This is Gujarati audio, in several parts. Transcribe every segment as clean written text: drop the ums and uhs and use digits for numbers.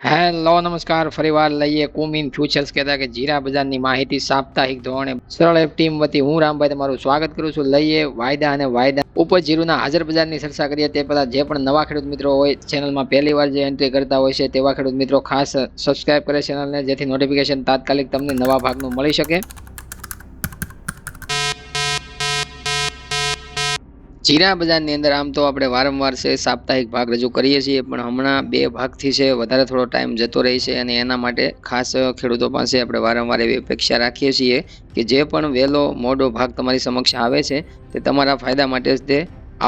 હેલો નમસ્કાર ફરીવાર લઈએ કુમિન ફ્યુચર્સ કહેતા કે જીરા બજારની માહિતી સાપ્તાહિક ધોરણે સરળ એપ ટીમ વતી હું રામભાઈ તમારું સ્વાગત કરું છું. લઈએ વાયદા અને વાયદા ઉપજ જીરુના હાજર બજારની ચર્ચા કરીએ તે પહેલા જે પણ નવા ખેડૂત મિત્રો હોય ચેનલમાં પહેલી વાર જે એન્ટ્રી કરતા હોય છે તેવા ખેડૂત મિત્રો ખાસ સબસ્ક્રાઇબ કરે ચેનલને, જેથી નોટિફિકેશન તાત્કાલિક તમને નવા ભાગનું મળી શકે. જીરા બજારની અંદર આમ તો આપણે વારંવાર છે સાપ્તાહિક ભાગ રજૂ કરીએ છીએ, પણ હમણાં બે ભાગથી છે વધારે થોડો ટાઈમ જતો રહે છે અને એના માટે ખાસ ખેડૂતો પાસે આપણે વારંવાર એવી અપેક્ષા રાખીએ છીએ કે જે પણ વહેલો મોડો ભાગ તમારી સમક્ષ આવે છે તે તમારા ફાયદા માટે જ તે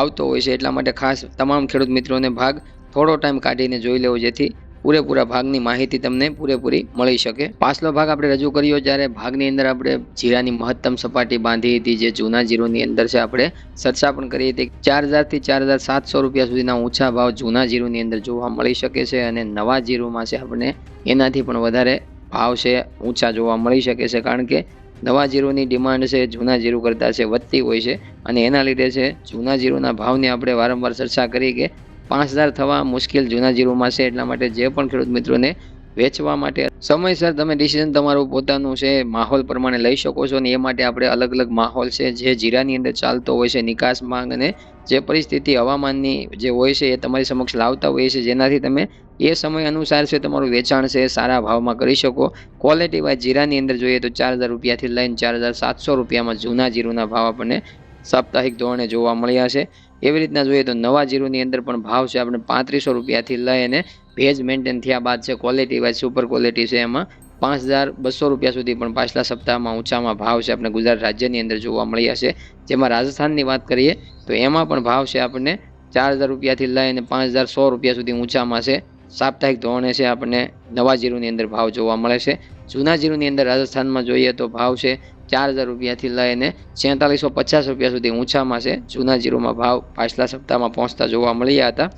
આવતો હોય છે. એટલા માટે ખાસ તમામ ખેડૂત મિત્રોને ભાગ થોડો ટાઈમ કાઢીને જોઈ લેવો, જેથી પૂરેપૂરા ભાગની માહિતી તમને પૂરેપૂરી મળી શકે. પાછલો ભાગ આપણે રજૂ કર્યો જ્યારે ભાગની અંદર આપણે જીરાની મહત્તમ સપાટી બાંધી હતી, જે જૂના જીરુની અંદર છે આપણે ચર્ચા પણ કરી હતી. 4000 થી 4700 રૂપિયા સુધીના ઊંચા ભાવ જૂના જીરુની અંદર જોવા મળી શકે છે અને નવા જીરુમાં છે આપણે એનાથી પણ વધારે ભાવ છે ઊંચા જોવા મળી શકે છે, કારણ કે નવા જીરુની ડિમાન્ડ છે જૂના જીરુ કરતાં છે વધતી હોય છે અને એના લીધે છે જૂના જીરુના ભાવની આપણે વારંવાર ચર્ચા કરી કે 5000 થવા મુશ્કેલ જૂના જીરુમાં છે. એટલા માટે જે પણ ખેડૂત મિત્રોને વેચવા માટે સમયસર તમે ડિસિઝન તમારું પોતાનું છે માહોલ પ્રમાણે લઈ શકો છો, અને એ માટે આપણે અલગ અલગ માહોલ છે જે જીરાની અંદર ચાલતો હોય છે, નિકાસ માંગ અને જે પરિસ્થિતિ હવામાનની જે હોય છે એ તમારી સમક્ષ લાવતા હોય છે, જેનાથી તમે એ સમય અનુસાર છે તમારું વેચાણ છે સારા ભાવમાં કરી શકો. ક્વોલિટી વાઇઝ જીરાની અંદર જોઈએ તો 4000 રૂપિયાથી લઈને 4700 રૂપિયામાં જૂના જીરુના ભાવ આપણને સાપ્તાહિક ધોરણે જોવા મળ્યા છે. એવી રીતના જોઈએ તો નવા જીરુની અંદર પણ ભાવ છે આપણે 3500 રૂપિયાથી લઈ અને ભેજ મેન્ટેન થયા બાદ છે ક્વોલિટી વાઇઝ સુપર ક્વોલિટી છે એમાં 5200 રૂપિયા સુધી પણ પાછલા સપ્તાહમાં ઊંચામાં ભાવ છે આપણે ગુજરાત રાજ્યની અંદર જોવા મળ્યા છે. જેમાં રાજસ્થાનની વાત કરીએ તો એમાં પણ ભાવ છે આપણને 4000 રૂપિયાથી લઈને 5100 રૂપિયા સુધી ઊંચામાં છે સાપ્તાહિક ધોરણે છે આપણને નવા જીરુની અંદર ભાવ જોવા મળે છે. જૂના જીરુની અંદર રાજસ્થાનમાં જોઈએ તો ભાવ છે 4000 રૂપિયાથી લઈને 4650 રૂપિયા સુધી ઊંચામાં છે જૂના જીરુમાં ભાવ પાછલા સપ્તાહમાં પહોંચતા જોવા મળ્યા હતા.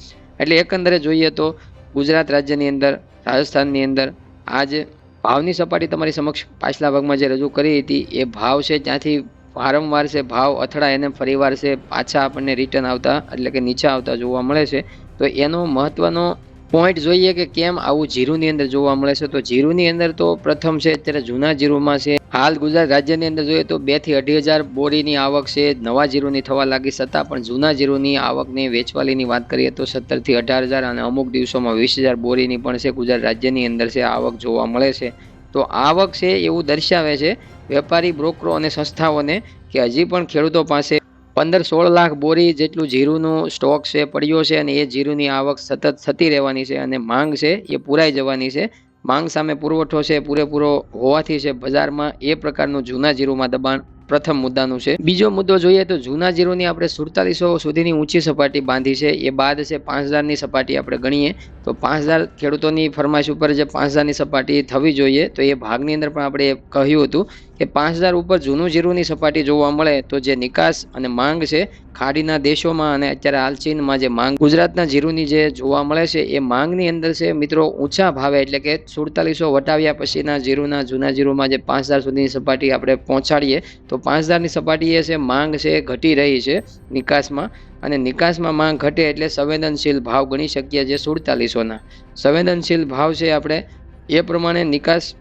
એટલે એકંદરે જોઈએ તો ગુજરાત રાજ્યની અંદર, રાજસ્થાનની અંદર આ જે ભાવની સપાટી તમારી સમક્ષ પાછલા ભાગમાં જે રજૂ કરી હતી એ ભાવ છે ત્યાંથી વારંવાર છે ભાવ અથડાય અને ફરીવાર છે પાછા આપણને રિટર્ન આવતા એટલે કે નીચે આવતા જોવા મળે છે. તો એનો મહત્વનો પોઈન્ટ જોઈએ કે કેમ આવું જીરુની અંદર જોવા મળે છે. તો જીરુની અંદર તો પ્રથમ છે અત્યારે જૂના જીરુમાં છે હાલ ગુજરાત રાજ્યની અંદર જોઈએ તો 2 થી 2.5 બોરીની આવક છે નવા જીરુની થવા લાગી, છતાં પણ જૂના જીરુની આવકની વેચવાલીની વાત કરીએ તો 17 થી 18000 અને અમુક દિવસોમાં 20000 બોરીની પણ છે ગુજરાત રાજ્યની અંદર છે આવક જોવા મળે છે. તો આવક છે એવું દર્શાવે છે વેપારી, બ્રોકરો અને સંસ્થાઓને કે હજી પણ ખેડૂતો પાસે 15-16 લાખ બોરી જેટલું જીરુનું સ્ટોક છે પડ્યો છે અને એ જીરુની આવક સતત થતી રહેવાની છે અને માંગ છે એ પૂરાઈ જવાની છે. માંગ સામે પુરવઠો છે પૂરેપૂરો હોવાથી છે બજારમાં એ પ્રકારનું જૂના જીરુમાં દબાણ પ્રથમ મુદ્દાનું છે. બીજો મુદ્દો જોઈએ તો જૂના જીરુની આપણે 4700 સુધીની ઊંચી સપાટી બાંધી છે, એ બાદ છે 5000ની સપાટી આપણે ગણીએ તો 5000 ખેડૂતોની ફરમાઈશ ઉપર જે 5000ની સપાટી થવી જોઈએ, તો એ ભાગની અંદર પણ આપણે કહ્યું હતું કે 5000 ઉપર જૂનું જીરુની સપાટી જોવા મળે તો જે નિકાસ અને માંગ છે ખાડીના દેશોમાં અને અત્યારે હાલ ચીનમાં જે માંગ ગુજરાતના જીરુની જે જોવા મળે છે એ માંગની અંદર છે મિત્રો ઊંચા ભાવે એટલે કે 4700 વટાવ્યા પછીના જીરુના જૂના જીરુમાં જે 5000 સુધીની સપાટી આપણે પહોંચાડીએ તો 5000ની સપાટીએ છે માંગ છે ઘટી રહી છે નિકાસમાં, અને નિકાસમાં માંગ ઘટે એટલે સંવેદનશીલ ભાવ ગણી શકીએ જે 4700ના સંવેદનશીલ ભાવ છે આપણે એ પ્રમાણે નિકાસ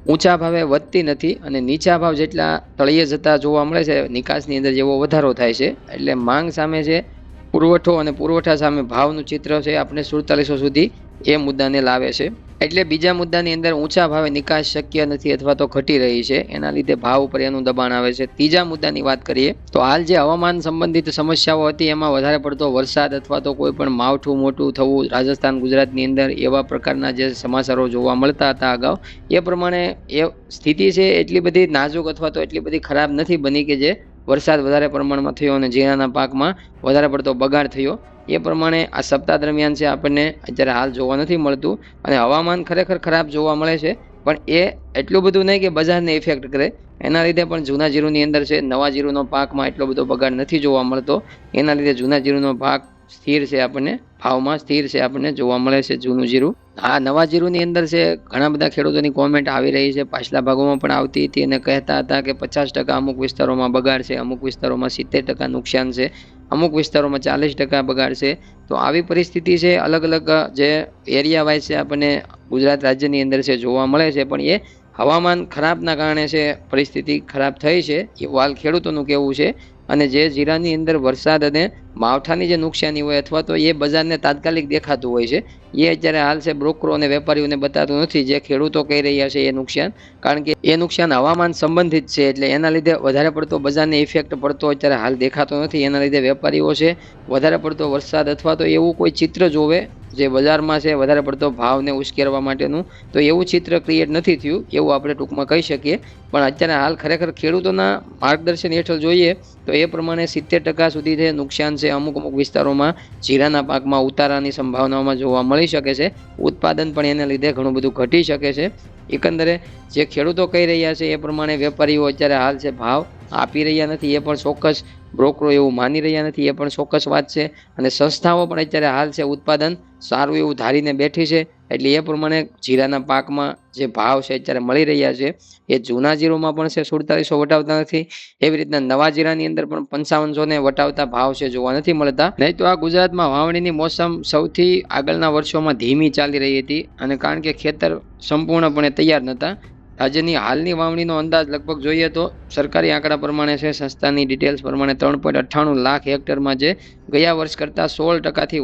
ઊંચા ભાવે વધતી નથી અને નીચા ભાવ જેટલા તળિયે જતા જોવા મળે છે નિકાસની અંદર જેવો વધારો થાય છે. એટલે માંગ સામે છે પુરવઠો અને પુરવઠા સામે ભાવનું ચિત્ર છે આપણે 4700 સુધી એ મુદ્દાને લાવે છે. એટલે બીજા મુદ્દાની અંદર ઊંચા ભાવે નિકાસ શક્ય નથી અથવા તો ઘટી રહી છે, એના લીધે ભાવ ઉપર એનું દબાણ આવે છે. ત્રીજા મુદ્દાની વાત કરીએ તો હાલ જે હવામાન સંબંધિત સમસ્યાઓ હતી એમાં વધારે પડતો વરસાદ અથવા તો કોઈ પણ માવઠું મોટું થવું રાજસ્થાન, ગુજરાતની અંદર એવા પ્રકારના જે સમાચારો જોવા મળતા હતા અગાઉ, એ પ્રમાણે એ સ્થિતિ છે એટલી બધી નાજુક અથવા તો એટલી બધી ખરાબ નથી બની કે જે વરસાદ વધારે પ્રમાણમાં થયો અને જીરાના પાકમાં વધારે પડતો બગાડ થયો. એ પ્રમાણે આ સપ્તાહ દરમિયાન છે આપણને અત્યારે હાલ જોવા નથી મળતું અને હવામાન ખરેખર ખરાબ જોવા મળે છે, પણ એ એટલું બધું નહીં કે બજારને ઇફેક્ટ કરે. એના લીધે પણ જૂના જીરુની અંદર છે નવા જીરુનો પાકમાં એટલો બધો બગાડ નથી જોવા મળતો, એના લીધે જૂના જીરુનો પાક સ્થિર છે આપણને ભાવમાં સ્થિર છે આપણને જોવા મળે છે જૂનું જીરું. આ નવા જીરુની અંદર છે ઘણા બધા ખેડૂતોની કોમેન્ટ આવી રહી છે, પાછલા ભાગોમાં પણ આવતી હતી અને કહેતા હતા કે 50% અમુક વિસ્તારોમાં બગાડ છે, અમુક વિસ્તારોમાં 70% નુકસાન છે. અમુક વિસ્તારોમાં 40% બગાડ છે। તો આવી પરિસ્થિતિ છે, અલગ અલગ જે એરિયા વાઇઝ છે આપણને ગુજરાત રાજ્યની અંદર છે જોવા મળે છે, પણ એ હવામાન ખરાબના કારણે છે પરિસ્થિતિ ખરાબ થઈ છે એવું હાલ ખેડૂતોનું કહેવું છે। અને જે જીરાની અંદર વરસાદ અને માવઠાની જે નુકસાની હોય અથવા તો એ બજારને તાત્કાલિક દેખાતું હોય છે, એ અત્યારે હાલ છે બ્રોકરો અને વેપારીઓને બતાતું નથી, જે ખેડૂતો કહી રહ્યા છે એ નુકસાન। કારણ કે એ નુકસાન હવામાન સંબંધિત છે, એટલે એના લીધે વધારે પડતો બજારને ઇફેક્ટ પડતો અત્યારે હાલ દેખાતો નથી। એના લીધે વેપારીઓ છે વધારે પડતો વરસાદ અથવા તો એવું કોઈ ચિત્ર જોવે જે બજારમાં છે વધારે પડતો ભાવને ઉશ્કેરવા માટેનું, તો એવું ચિત્ર ક્રિએટ નથી થયું એવું આપણે ટૂંકમાં કહી શકીએ। પણ અત્યારે હાલ ખરેખર ખેડૂતોના માર્ગદર્શન હેઠળ જોઈએ તો એ પ્રમાણે 70% સુધી છે નુકસાન છે અમુક વિસ્તારોમાં જીરાના પાકમાં ઉતારાની સંભાવનાઓમાં જોવા મળી શકે છે। ઉત્પાદન પણ એને લીધે ઘણું બધું ઘટી શકે છે। એકંદરે જે ખેડૂતો કહી રહ્યા છે એ પ્રમાણે વેપારીઓ અત્યારે હાલ છે ભાવ આપી રહ્યા નથી, એ પણ ચોક્કસ બ્રોકરો એવું માની રહ્યા નથી, એ પણ ચોક્કસ વાત છે। અને સંસ્થાઓ પણ અત્યારે હાલ છે ઉત્પાદન સારું એવું ધારીને બેઠી છે, એટલે એ પ્રમાણે જીરાના પાકમાં જે ભાવ છે અત્યારે મળી રહ્યા છે એ જૂના જીરોમાં પણ છે 4700 વટાવતા નથી, એવી રીતના નવા જીરાની અંદર પણ 5500 વટાવતા ભાવ છે જોવા નથી મળતા। નહીં તો આ ગુજરાતમાં વાવણીની મોસમ સૌથી આગળના વર્ષોમાં ધીમી ચાલી રહી હતી, અને કારણ કે ખેતર સંપૂર્ણપણે તૈયાર નહોતા। રાજ્યની હાલની વાવણીનો અંદાજ લગભગ જોઈએ તો સરકારી આંકડા પ્રમાણે છે, સંસ્થાની ડિટેલ્સ પ્રમાણે 3.98 લાખ હેક્ટરમાં જે ગયા વર્ષ કરતાં 16%થી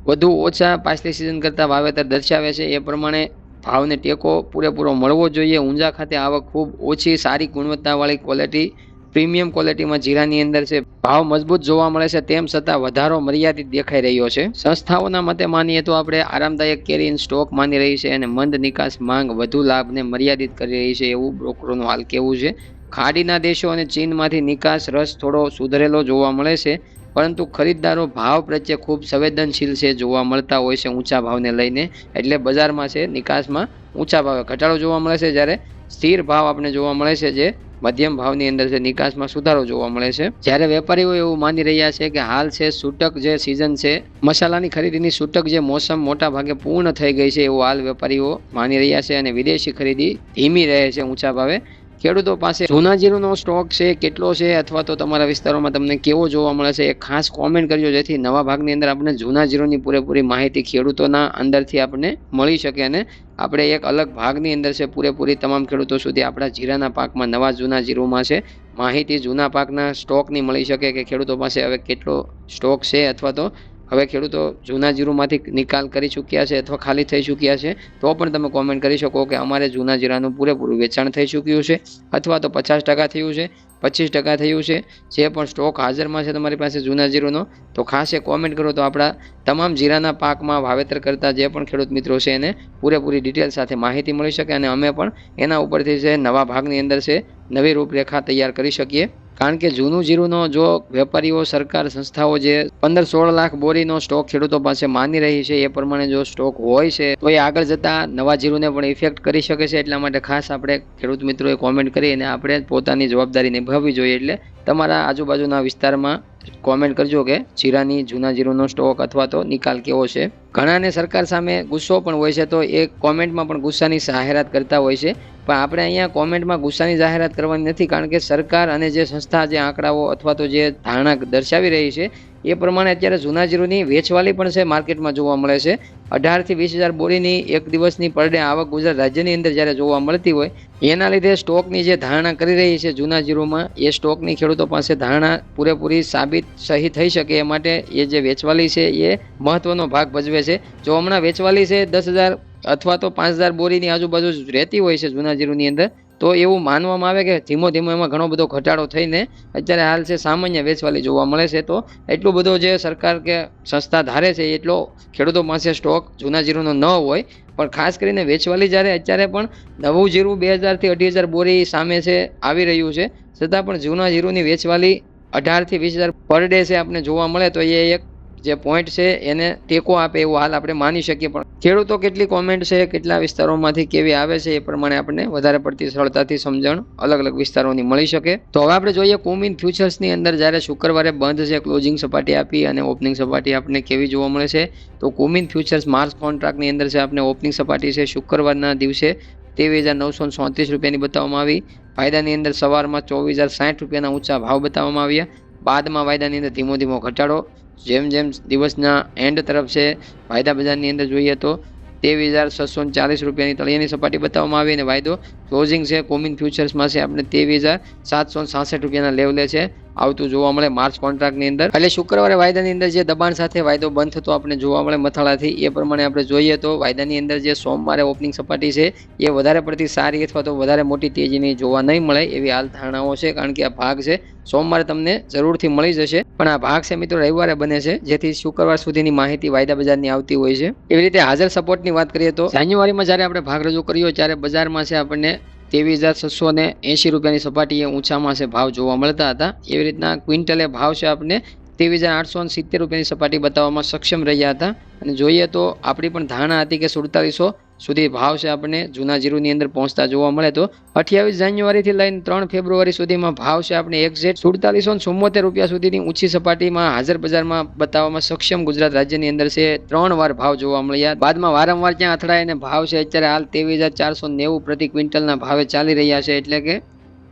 વધુ ઓછા પાછલી સિઝન કરતાં વાવેતર દર્શાવે છે। એ પ્રમાણે ભાવને ટેકો પૂરેપૂરો મળવો જોઈએ। ઊંઝા ખાતે આવક ખૂબ ઓછી, સારી ગુણવત્તાવાળી ક્વોલિટી પ્રીમિયમ ક્વોલિટીમાં જીરાની અંદર છે ભાવ મજબૂત જોવા મળે છે, તેમ છતાં વધારો મર્યાદિત દેખાઈ રહ્યો છે। સંસ્થાઓના મતે માનીએ તો આપણે આરામદાયક કેરી સ્ટોક માની રહી છે અને મંદ નિકાસ માંગ વધુ લાભને મર્યાદિત કરી રહી છે એવું બ્રોકરોનું હાલ કહેવું છે। ખાડીના દેશો અને ચીનમાંથી નિકાસ રસ થોડો સુધરેલો જોવા મળે છે, પરંતુ ખરીદદારો ભાવ પ્રત્યે ખૂબ સંવેદનશીલ છે જોવા મળતા હોય છે ઊંચા ભાવને લઈને, એટલે બજારમાં છે નિકાસમાં ઊંચા ભાવે ઘટાડો જોવા મળે છે, જ્યારે સ્થિર ભાવ આપણે જોવા મળે છે જે મધ્યમ ભાવની અંદર છે નિકાસમાં સુધારો જોવા મળે છે। જ્યારે વેપારીઓ એવું માની રહ્યા છે કે હાલ છે છૂટક જે સિઝન છે મસાલાની ખરીદીની છૂટક જે મોસમ મોટા ભાગે પૂર્ણ થઈ ગઈ છે એવું હાલ વેપારીઓ માની રહ્યા છે, અને વિદેશી ખરીદી ધીમી રહે છે ઊંચા ભાવે। ખેડૂતો પાસે જૂના જીરુનો સ્ટોક છે કેટલો છે, અથવા તો તમારા વિસ્તારોમાં તમને કેવો જોવા મળે છે, એ ખાસ કોમેન્ટ કરજો, જેથી નવા ભાગની અંદર આપણે જૂના જીરુની પૂરેપૂરી માહિતી ખેડૂતોના અંદરથી આપણને મળી શકે, અને આપણે એક અલગ ભાગની અંદર છે પૂરેપૂરી તમામ ખેડૂતો સુધી આપણા જીરાના પાકમાં નવા જૂના જીરુમાં છે માહિતી જૂના પાકના સ્ટોકની મળી શકે કે ખેડૂતો પાસે હવે કેટલો સ્ટોક છે, અથવા તો હવે ખેડૂતો જૂના જીરુમાંથી નિકાલ કરી ચૂક્યા છે અથવા ખાલી થઈ ચૂક્યા છે, તો પણ તમે કોમેન્ટ કરી શકો કે અમારે જૂના જીરાનું પૂરેપૂરું વેચાણ થઈ ચૂક્યું છે, અથવા તો 50% થયું છે, 25% થયું છે, જે પણ સ્ટોક હાજરમાં છે તમારી પાસે જૂના જીરુનો, તો ખાસ એ કોમેન્ટ કરો તો આપણા તમામ જીરાના પાકમાં વાવેતર કરતા જે પણ ખેડૂત મિત્રો છે એને પૂરેપૂરી ડિટેલ સાથે માહિતી મળી શકે, અને અમે પણ એના ઉપરથી છે નવા ભાગની અંદર છે નવી રૂપરેખા તૈયાર કરી શકીએ। કારણ કે જૂનું જીરુનો જો વેપારીઓ સરકાર સંસ્થાઓ જે 15-16 લાખ બોરીનો સ્ટોક ખેડૂતો પાસે માની રહી છે એ પ્રમાણે જો સ્ટોક હોય છે તો એ આગળ જતા નવા જીરુને પણ ઇફેક્ટ કરી શકે છે। એટલા માટે ખાસ આપણે ખેડૂત મિત્રોએ કોમેન્ટ કરી અને આપણે પોતાની જવાબદારી નિભાવવી જોઈએ। એટલે તમારા આજુબાજુના વિસ્તારમાં કોમેન્ટ કરજો કે જીરાની જૂના જીરુનો સ્ટોક અથવા તો નિકાલ કેવો છે। ઘણાને સરકાર સામે ગુસ્સો પણ હોય છે, તો એ કોમેન્ટમાં પણ ગુસ્સાની જાહેરાત કરતા હોય છે, પણ આપણે અહીંયા કોમેન્ટમાં ગુસ્સાની જાહેરાત કરવાની નથી, કારણ કે સરકાર અને જે સંસ્થા જે આંકડાઓ અથવા તો જે ધારણા દર્શાવી રહી છે એ પ્રમાણે અત્યારે જૂના જીરુની વેચવાલી પણ છે માર્કેટમાં જોવા મળે છે। 18,000 થી 20,000 બોરીની એક દિવસની પર ડે આવક ગુજરાત રાજ્યની અંદર જ્યારે જોવા મળતી હોય, એના લીધે સ્ટોકની જે ધારણા કરી રહી છે જૂના જીરુમાં, એ સ્ટોકની ખેડૂતો પાસે ધારણા પૂરેપૂરી સાબિત સહી થઈ શકે એ માટે એ જે વેચવાલી છે એ મહત્વનો ભાગ ભજવે છે। જો હમણાં વેચવાલી છે 10,000 અથવા તો 5,000 બોરીની આજુબાજુ રહેતી હોય છે જૂના જીરુની અંદર, તો એવું માનવામાં આવે કે ધીમો એમાં ઘણો બધો ઘટાડો થઈને અત્યારે હાલ છે સામાન્ય વેચવાલી જોવા મળે છે। તો એટલું બધો જે સરકાર કે સંસ્થા ધારે છે એટલો ખેડૂતો પાસે સ્ટોક જૂના જીરુનો ન હોય, પણ ખાસ કરીને વેચવાલી જ્યારે અત્યારે પણ નવું જીરું 2,000 થી 2,500 બોરી સામે છે આવી રહ્યું છે, છતાં પણ જૂના જીરુની વેચવાલી 18,000 થી 20,000 પર ડે છે આપણે જોવા મળે, તો એ એક જે પોઈન્ટ છે એને ટેકો આપે એવું હાલ આપણે માની શકીએ। પણ ખેડૂતો કેટલી કોમેન્ટ છે કેટલા વિસ્તારોમાંથી કેવી આવે છે એ પ્રમાણે આપણને વધારે પડતી સરળતાથી સમજણ અલગ અલગ વિસ્તારોની મળી શકે। તો હવે આપણે જોઈએ કુમિન ફ્યુચર્સની અંદર જ્યારે શુક્રવારે બંધ છે, ક્લોઝિંગ સપાટી આપી અને ઓપનિંગ સપાટી આપણને કેવી જોવા મળે છે, તો કુમિન ફ્યુચર્સ માર્ચ કોન્ટ્રાક્ટની અંદર છે આપણે ઓપનિંગ સપાટી છે શુક્રવારના દિવસે 23,934 રૂપિયાની બતાવવામાં આવી, ફાયદાની અંદર સવારમાં 24,060 રૂપિયાના ઊંચા ભાવ બતાવવામાં આવ્યા, બાદમાં વાયદાની અંદર ધીમો ધીમો ઘટાડો, જેમ જેમ દિવસના એન્ડ તરફ છે વાયદા બજારની અંદર જોઈએ તો 23,640 રૂપિયાની તળિયાની સપાટી બતાવવામાં આવી અને વાયદો ક્લોઝિંગ છે કોમિન ફ્યુચર્સમાં છે આપણે 23,766 રૂપિયાના લેવલે છે આવતું જોવા મળે માર્ચ કોન્ટ્રાક્ટની અંદર. એટલે શુક્રવારે વાયદાની અંદર જે દબાણ સાથે વાયદો બંધ થતો આપણે જોવા મળે મથાળાથી, એ પ્રમાણે આપણે જોઈએ તો વાયદાની અંદર જે સોમવારે ઓપનિંગ સપાટી છે એ વધારે પડતી સારી અથવા તો વધારે મોટી તેજીની જોવા નહીં મળે એવી હાલ ધારણાઓ છે, કારણ કે આ ભાગ છે સોમવારે તમને જરૂરથી મળી જશે, પણ આ ભાગ છે મિત્રો રવિવારે બને છે, જેથી શુક્રવાર સુધીની માહિતી વાયદા બજારની આવતી હોય છે. એવી રીતે હાજર સપોર્ટની વાત કરીએ તો જાન્યુઆરીમાં જ્યારે આપણે ભાગ રજૂ કર્યો ત્યારે બજારમાં છે આપણને 23,680 રૂપિયાની સપાટીએ ઊંચામાં છે ભાવ જોવા મળતા હતા. એવી રીતના ક્વિન્ટલે ભાવ છે આપણને 23,870 રૂપિયાની સપાટી બતાવવામાં સક્ષમ રહ્યા હતા. અને જોઈએ તો આપણી પણ ધારણા હતી કે 4700 સુધી ભાવ છે આપણને જૂના જીરુની અંદર પહોંચતા જોવા મળે. તો 28 જાન્યુઆરીથી લઈને 3 ફેબ્રુઆરી સુધીમાં ભાવ છે આપણે એક્ઝેક્ટ 4774 રૂપિયા સુધીની ઊંચી સપાટીમાં હાજર બજારમાં બતાવવામાં સક્ષમ ગુજરાત રાજ્યની અંદર છે 3 વાર ભાવ જોવા મળ્યા. બાદમાં વારંવાર ત્યાં અથડાઈને ભાવ છે અત્યારે હાલ 23,490 પ્રતિ ક્વિન્ટલના ભાવે ચાલી રહ્યા છે, એટલે કે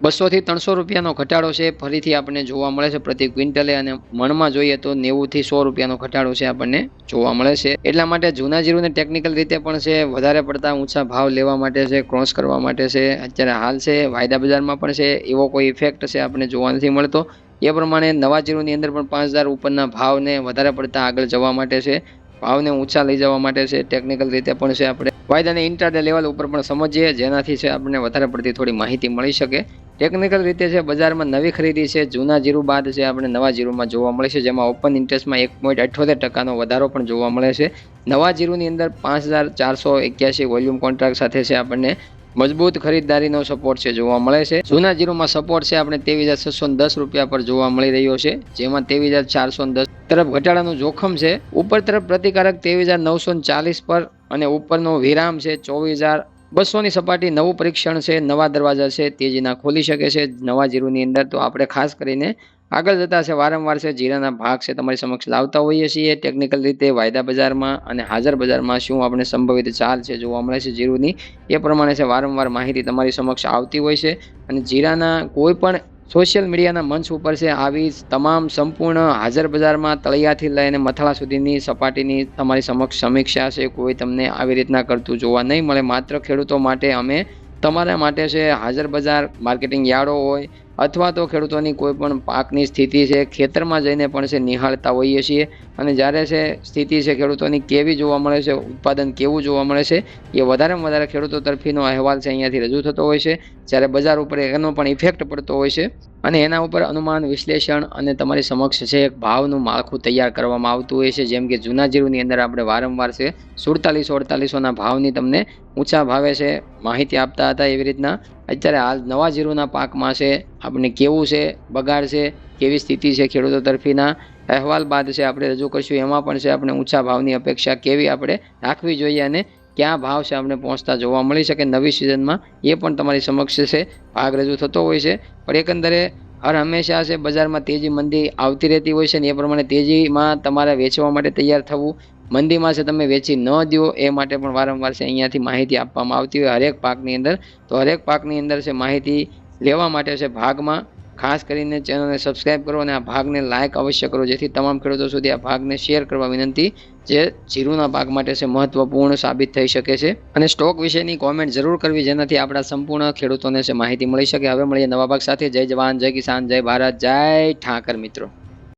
200 થી 300 રૂપિયાનો ઘટાડો છે ફરીથી આપણને જોવા મળે છે પ્રતિ ક્વિન્ટલે, અને મણમાં જોઈએ તો 90 થી 100 રૂપિયાનો ઘટાડો છે આપણને જોવા મળે છે. એટલા માટે જૂના જીરુને ટેકનિકલ રીતે પણ છે વધારે પડતા ઊંચા ભાવ લેવા માટે છે, ક્રોસ કરવા માટે છે અત્યારે હાલ છે વાયદા બજારમાં પણ છે એવો કોઈ ઇફેક્ટ છે આપણને જોવા નથી મળતો. એ પ્રમાણે નવા જીરુની અંદર પણ 5,000 ઉપરના ભાવને વધારે પડતા આગળ જવા માટે છે, ભાવને ઊંચા લઈ જવા માટે છે ટેકનિકલ રીતે પણ છે આપણે વાયદાને ઇન્ટ્રાડે લેવલ ઉપર પણ સમજીએ, જેનાથી છે આપણને વધારે પડતી થોડી માહિતી મળી શકે. ટેકનિકલ રીતે છે બજારમાં નવી ખરીદી છે જૂના જીરુ બાદ છે આપણે નવા જીરુમાં જોવા મળે છે, જેમાં ઓપન ઇન્ટરેસ્ટમાં 1.78% વધારો પણ જોવા મળે છે. નવા જીરુની અંદર 5,481 વોલ્યુમ કોન્ટ્રાક્ટ સાથે છે આપણને મજબૂત ખરીદદારીનો સપોર્ટ છે જોવા મળે છે. જૂના જીરુમાં સપોર્ટ છે આપણે 23,610 રૂપિયા પર જોવા મળી રહ્યો છે, જેમાં 23,410 તરફ ઘટાડાનું જોખમ છે. ઉપર તરફ પ્રતિકારક 23,940 પર અને ઉપરનો વિરામ છે 24,200ની સપાટી નવું પરીક્ષણ છે, નવા દરવાજા છે તેજીના ખોલી શકે છે નવા જીરુની અંદર. તો આપણે ખાસ કરીને આગળ જતા છે વારંવાર છે જીરાના ભાગ છે તમારી સમક્ષ લાવતા હોઈએ છીએ ટેકનિકલ રીતે વાયદા બજારમાં અને હાજર બજારમાં શું આપણે સંભવિત ચાલ છે જોવા મળે છે જીરુની, એ પ્રમાણે છે વારંવાર માહિતી તમારી સમક્ષ આવતી હોય છે. અને જીરાના કોઈ પણ સોશિયલ મીડિયાના મંચ ઉપર છે આવી તમામ સંપૂર્ણ હાજર બજારમાં તળિયાથી લઈને મથાળા સુધીની સપાટીની તમારી સમક્ષ સમીક્ષા છે કોઈ તમને આવી રીતના કરતું જોવા નહીં મળે. માત્ર ખેડૂતો માટે અમે તમારા માટે છે હાજર બજાર માર્કેટિંગ યાર્ડો હોય અથવા તો ખેડૂતોની કોઈ પણ પાકની સ્થિતિ છે ખેતરમાં જઈને પણ છે નિહાળતા હોઈએ છીએ, અને જ્યારે છે સ્થિતિ છે ખેડૂતોની કેવી જોવા મળે છે, ઉત્પાદન કેવું જોવા મળે છે, એ વધારેમાં વધારે ખેડૂતો તરફીનો અહેવાલ છે અહીંયાથી રજૂ થતો હોય છે, જ્યારે બજાર ઉપર એનો પણ ઇફેક્ટ પડતો હોય છે અને એના ઉપર અનુમાન વિશ્લેષણ અને તમારી સમક્ષ છે એક ભાવનું માળખું તૈયાર કરવામાં આવતું હોય છે. જેમ કે જૂના જીરુની અંદર આપણે વારંવાર છે 4700-4800ના ભાવની તમને ઊંચા ભાવે છે માહિતી આપતા હતા, એવી રીતના અત્યારે હાલ નવા જીરુના પાકમાં છે આપણે કેવું છે બગાડ છે, કેવી સ્થિતિ છે ખેડૂતો તરફીના અહેવાલ બાદ છે આપણે રજૂ કરીશું. એમાં પણ છે આપણે ઊંચા ભાવની અપેક્ષા કેવી આપણે રાખવી જોઈએ અને ક્યાં ભાવ છે આપણે પહોંચતા જોવા મળી શકે નવી સિઝનમાં, એ પણ તમારી સમક્ષ છે ભાગ રજૂ થતો હોય છે. પણ એકંદરે હર હંમેશા છે બજારમાં તેજી મંદી આવતી રહેતી હોય છે, ને એ પ્રમાણે તેજીમાં તમારે વેચવા માટે તૈયાર થવું, મંદીમાં છે તમે વેચી ન દો એ માટે પણ વારંવાર છે અહીંયાથી માહિતી આપવામાં આવતી હોય હરેક પાકની અંદર. તો હરેક પાકની અંદર છે માહિતી લેવા માટે છે ભાગમાં ખાસ કરીને ચેનલને સબસ્ક્રાઇબ કરો અને આ ભાગને લાઇક અવશ્ય કરો, જેથી તમામ ખેડૂતો સુધી આ ભાગને શેર કરવા વિનંતી, જે જીરુના પાક માટે છે મહત્વપૂર્ણ સાબિત થઈ શકે છે. અને સ્ટોક વિશેની કોમેન્ટ જરૂર કરવી, જેનાથી આપણા સંપૂર્ણ ખેડૂતોને છે માહિતી મળી શકે. હવે મળીએ નવા ભાગ સાથે. જય જવાન, જય કિસાન, જય ભારત, જય ઠાકર મિત્રો.